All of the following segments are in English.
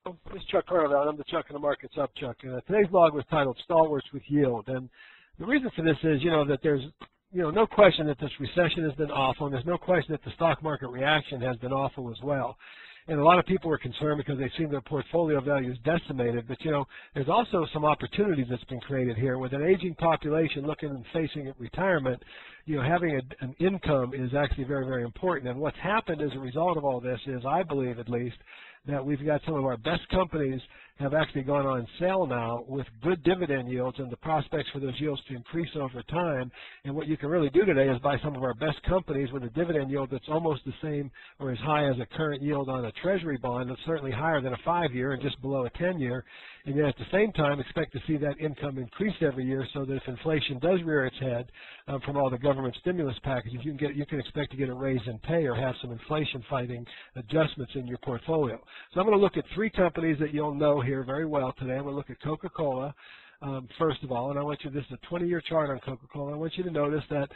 This is Chuck Carnevale. I'm the Chuck in the Markets Up Chuck. Today's blog was titled Stalwarts with Yield. And the reason for this is, that there's, no question that this recession has been awful, and there's no question that the stock market reaction has been awful as well. And a lot of people are concerned because they've seen their portfolio values decimated. But, there's also some opportunities that's been created here. With an aging population looking and facing at retirement, having an income is actually very, very important. And what's happened as a result of all this is, I believe at least, that we've got some of our best companies have actually gone on sale now with good dividend yields and the prospects for those yields to increase over time. And what you can really do today is buy some of our best companies with a dividend yield that's almost the same or as high as a current yield on a treasury bond. That's certainly higher than a 5-year and just below a 10-year. And yet at the same time expect to see that income increase every year, so that if inflation does rear its head from all the government stimulus packages, you can expect to get a raise in pay or have some inflation fighting adjustments in your portfolio. So I'm going to look at 3 companies that you'll know here very well today. I'm going to look at Coca-Cola. First of all, and I want you, this is a 20-year chart on Coca-Cola. I want you to notice that,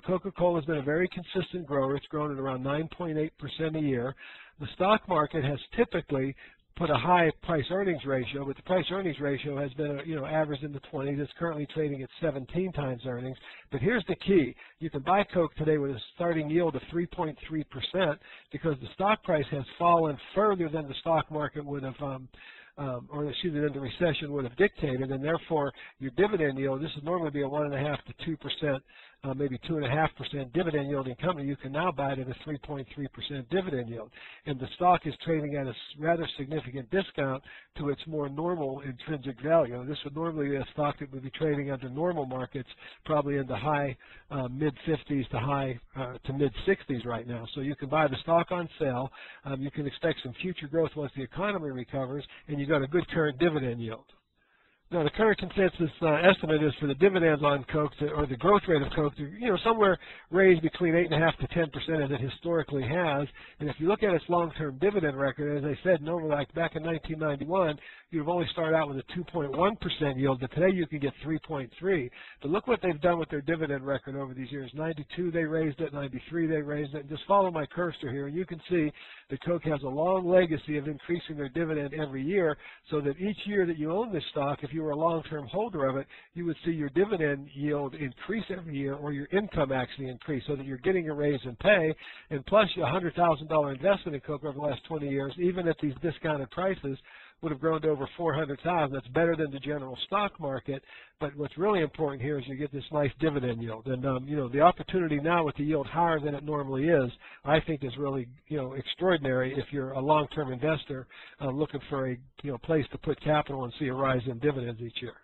Coca-Cola has been a very consistent grower. It's grown at around 9.8% a year. The stock market has typically put a high price-earnings ratio, but the price-earnings ratio has been, averaged in the 20s. It's currently trading at 17 times earnings. But here's the key. You can buy Coke today with a starting yield of 3.3% because the stock price has fallen further than the stock market would have than the recession would have dictated, and therefore your dividend yield, this would normally be a 1.5% to 2%, maybe 2.5% dividend yielding company. You can now buy it at a 3.3% dividend yield, and the stock is trading at a rather significant discount to its more normal intrinsic value. This would normally be a stock that would be trading under normal markets, probably in the high mid-50s to high to mid-60s right now. So you can buy the stock on sale. You can expect some future growth once the economy recovers, and you got a good current dividend yield. Now, the current consensus estimate is for the dividends on Coke, or the growth rate of Coke, to, somewhere raised between 8.5% to 10% as it historically has. And if you look at its long-term dividend record, as I said, normally like back in 1991, you'd have only started out with a 2.1% yield, but today you can get 3.3. But look what they've done with their dividend record over these years. 92 they raised it, 93 they raised it. And just follow my cursor here, and you can see that Coke has a long legacy of increasing their dividend every year, so that each year that you own this stock, if you were a long-term holder of it, you would see your dividend yield increase every year, or your income actually increase, so that you're getting a raise in pay. And plus, your $100,000 investment in Coke over the last 20 years, even at these discounted prices, would have grown to over $400,000. That's better than the general stock market. But what's really important here is you get this nice dividend yield. And the opportunity now with the yield higher than it normally is, I think, is really extraordinary if you're a long-term investor looking for a place to put capital and see a rise in dividends each year.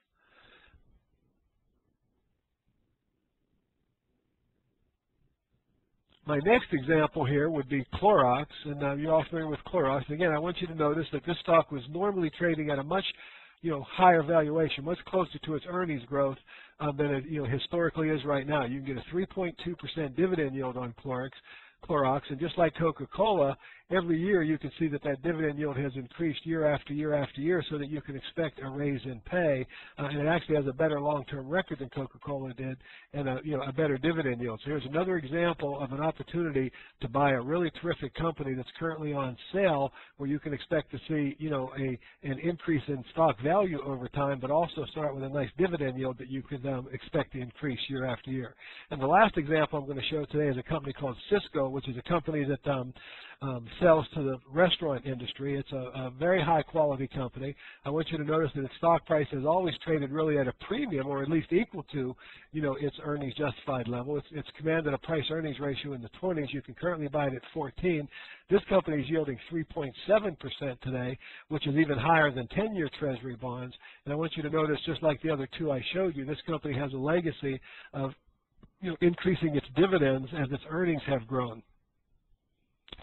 My next example here would be Clorox, and you're all familiar with Clorox. Again, I want you to notice that this stock was normally trading at a much higher valuation, much closer to its earnings growth than it historically is right now. You can get a 3.2% dividend yield on Clorox, and just like Coca-Cola, every year you can see that dividend yield has increased year after year after year, so that you can expect a raise in pay, and it actually has a better long-term record than Coca-Cola did, and a better dividend yield. So here's another example of an opportunity to buy a really terrific company that's currently on sale, where you can expect to see an increase in stock value over time, but also start with a nice dividend yield that you can expect to increase year after year. And the last example I'm going to show today is a company called Cisco, which is a company that sells to the restaurant industry. It's a very high quality company. I want you to notice that its stock price has always traded really at a premium, or at least equal to, its earnings justified level. It's commanded a price earnings ratio in the 20s. You can currently buy it at 14. This company is yielding 3.7% today, which is even higher than 10-year treasury bonds. And I want you to notice, just like the other 2 I showed you, this company has a legacy of increasing its dividends as its earnings have grown.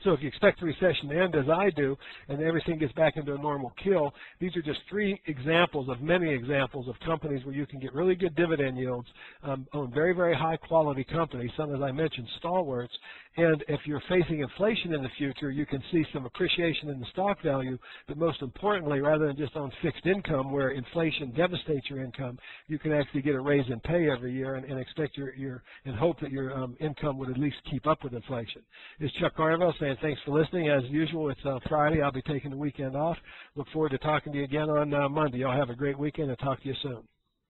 So if you expect the recession to end, as I do, and everything gets back into a normal kill, these are just 3 examples of many examples of companies where you can get really good dividend yields, own very, very high quality companies, some, as I mentioned, Stalwarts, And if you're facing inflation in the future, you can see some appreciation in the stock value, but most importantly, rather than just on fixed income where inflation devastates your income, you can actually get a raise in pay every year and expect and hope that your income would at least keep up with inflation. It's Chuck Carnevale saying thanks for listening. As usual, it's Friday. I'll be taking the weekend off. Look forward to talking to you again on Monday. Y'all have a great weekend and talk to you soon.